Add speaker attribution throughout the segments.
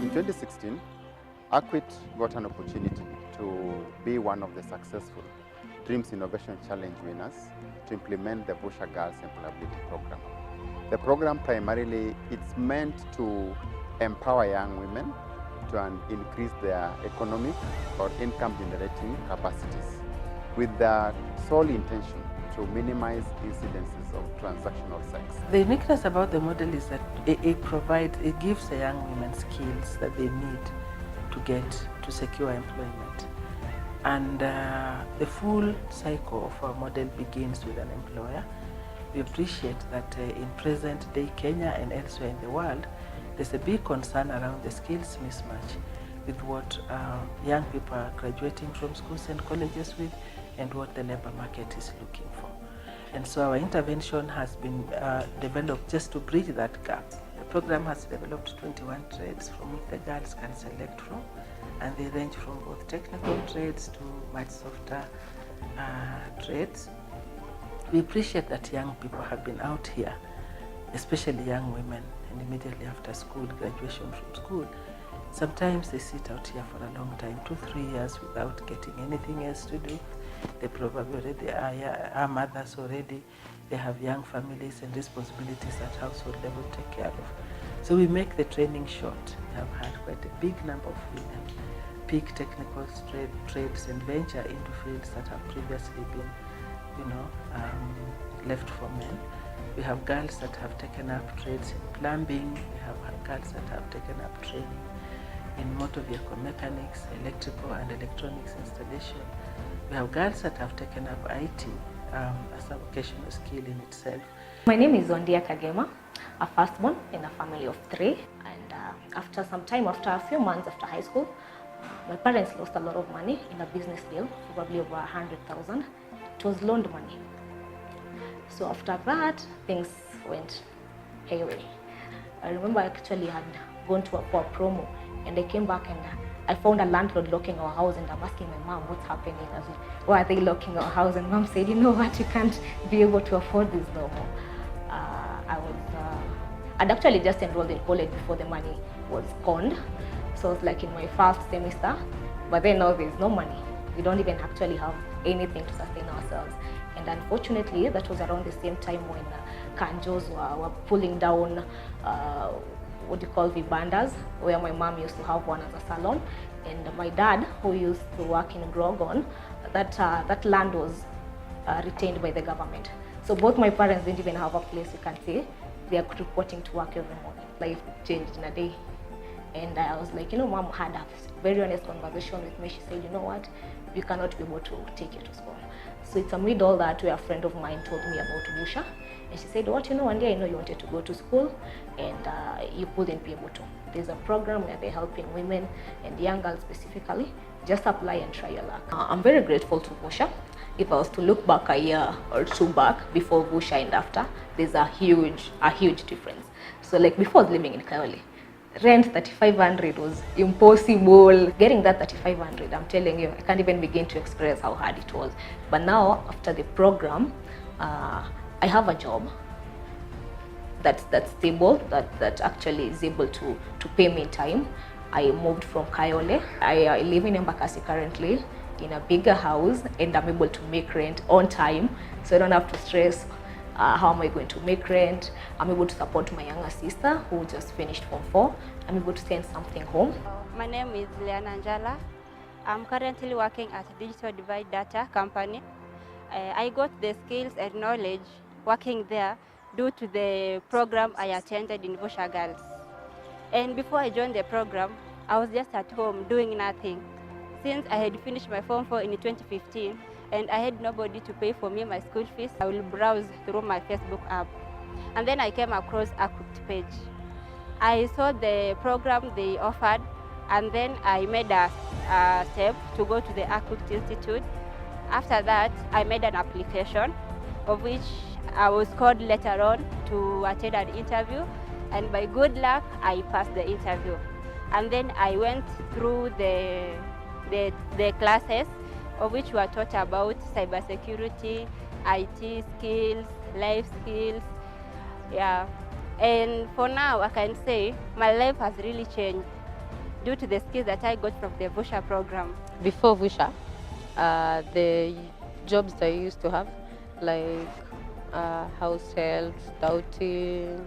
Speaker 1: In 2016, ACWICT got an opportunity to be one of the successful Dreams Innovation Challenge winners to implement the VUSHA Girls Employability Program. The program primarily, it's meant to empower young women to increase their economic or income generating capacities with the sole intention to minimize incidences of transactional sex.
Speaker 2: The uniqueness about the model is that it gives the young women skills that they need to secure employment. And the full cycle of our model begins with an employer. We appreciate that in present day Kenya and elsewhere in the world, there's a big concern around the skills mismatch with what young people are graduating from schools and colleges with and what the labor market is looking for. And so our intervention has been developed just to bridge that gap. The program has developed 21 trades from which the girls can select from, and they range from both technical trades to much softer trades. We appreciate that young people have been out here, especially young women, and immediately after school, graduation from school. Sometimes they sit out here for a long time, 2-3 years without getting anything else to do. They probably already are mothers already. They have young families and responsibilities at household level to take care of. So we make the training short. We have had quite a big number of women pick technical trades and venture into fields that have previously been, left for men. We have girls that have taken up trades in plumbing. We have girls that have taken up training in motor vehicle mechanics, electrical and electronics installation. We have girls that have taken up IT as a vocational skill in itself.
Speaker 3: My name is Ondia Kagema, a firstborn in a family of 3. And after a few months after high school, my parents lost a lot of money in a business deal, probably over 100,000. It was loaned money. So after that, things went haywire. I remember I actually had gone for a promo, and I came back and I found a landlord locking our house, and I'm asking my mom what's happening. I was like, why are they locking our house? And mom said, you know what, you can't be able to afford this no more. I'd actually just enrolled in college before the money was gone. So it's like in my first semester, but then now there's no money. We don't even actually have anything to sustain ourselves. And unfortunately, that was around the same time when Kanjos were pulling down vibandas, where my mom used to have one as a salon, and my dad, who used to work in Grogon, that land was retained by the government. So both my parents didn't even have a place you can say. They are reporting to work every morning. Life changed in a day. And I was like, mom had a very honest conversation with me. She said, you know what, we cannot be able to take you to school. So it's amid all that where a friend of mine told me about VUSHA. And she said, one day I know you wanted to go to school and you couldn't be able to. There's a program where they're helping women and young girls specifically. Just apply and try your luck. I'm very grateful to VUSHA. If I was to look back a year or 2 back, before VUSHA and after, there's a huge difference. So like before I was living in Kayole, rent 3,500 was impossible. Getting that 3,500, I'm telling you, I can't even begin to express how hard it was. But now, after the program, I have a job that's stable, that actually is able to pay me in time. I moved from Kayole. I live in Embakasi currently in a bigger house, and I'm able to make rent on time, so I don't have to stress how am I going to make rent. I'm able to support my younger sister who just finished Form 4. I'm able to send something home.
Speaker 4: My name is Liana Njala. I'm currently working at a digital divide data company. I got the skills and knowledge working there due to the program I attended in VUSHA Girls. And before I joined the program, I was just at home doing nothing. Since I had finished my Form 4 in 2015 and I had nobody to pay for me my school fees, I will browse through my Facebook app. And then I came across ACWICT page. I saw the program they offered, and then I made a step to go to the ACWICT Institute. After that, I made an application, of which I was called later on to attend an interview, and by good luck, I passed the interview. And then I went through the classes, of which were taught about cybersecurity, IT skills, life skills, yeah. And for now, I can say my life has really changed. due to the skills that I got from the VUSHA program.
Speaker 5: Before VUSHA, the jobs I used to have, like house help, scouting,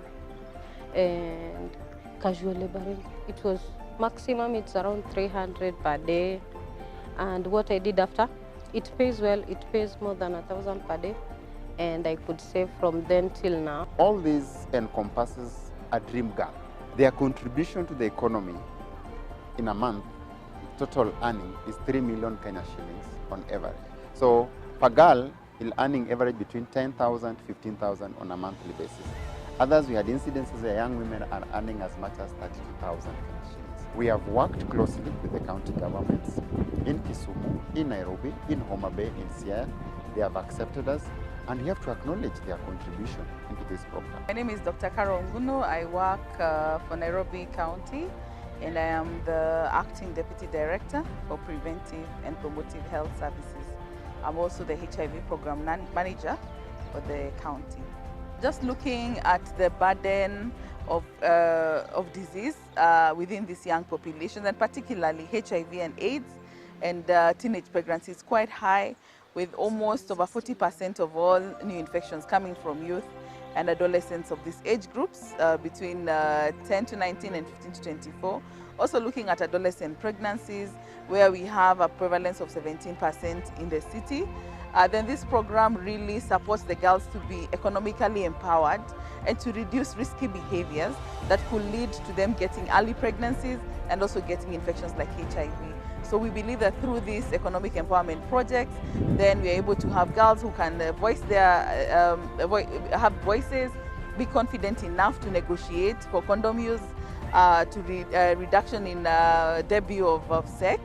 Speaker 5: and casual laboring, it was maximum, it's around 300 per day. And what I did after, it pays well, it pays more than 1,000 per day, and I could save from then till now.
Speaker 1: All this encompasses a dream girl. Their contribution to the economy in a month, total earning is 3 million Kenya shillings on average. So per girl, is earning average between 10,000 to 15,000 on a monthly basis. Others, we had incidences where young women are earning as much as 32,000 shillings. We have worked closely with the county governments in Kisumu, in Nairobi, in Homa Bay, in Siaya. They have accepted us, and we have to acknowledge their contribution into this program.
Speaker 2: My name is Dr. Carol Nguno. I work for Nairobi County, and I am the Acting Deputy Director for Preventive and Promotive Health Services. I'm also the HIV Program Manager for the county. Just looking at the burden of disease within this young population, and particularly HIV and AIDS and teenage pregnancy is quite high, with almost over 40% of all new infections coming from youth and adolescents of these age groups between 10 to 19 and 15 to 24. Also looking at adolescent pregnancies, where we have a prevalence of 17% in the city. Then this program really supports the girls to be economically empowered and to reduce risky behaviors that could lead to them getting early pregnancies and also getting infections like HIV. So we believe that through these economic empowerment projects, then we're able to have girls who can voice their, have voices, be confident enough to negotiate for condom use, to reduction in debut of sex,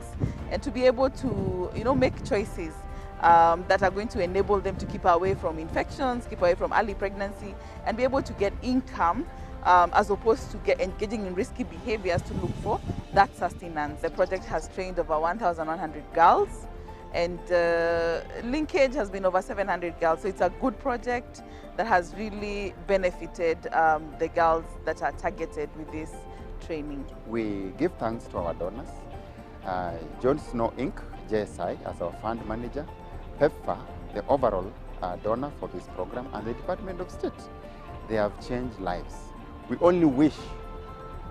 Speaker 2: and to be able to, make choices that are going to enable them to keep away from infections, keep away from early pregnancy, and be able to get income as opposed to engaging in risky behaviors to look for that sustenance. The project has trained over 1,100 girls, and linkage has been over 700 girls. So it's a good project that has really benefited the girls that are targeted with this training.
Speaker 1: We give thanks to our donors, John Snow Inc., JSI as our fund manager, PEPFAR, the overall donor for this program, and the Department of State. They have changed lives. We only wish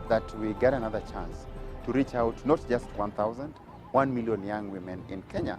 Speaker 1: that we get another chance to reach out not just 1,000, 1 million young women in Kenya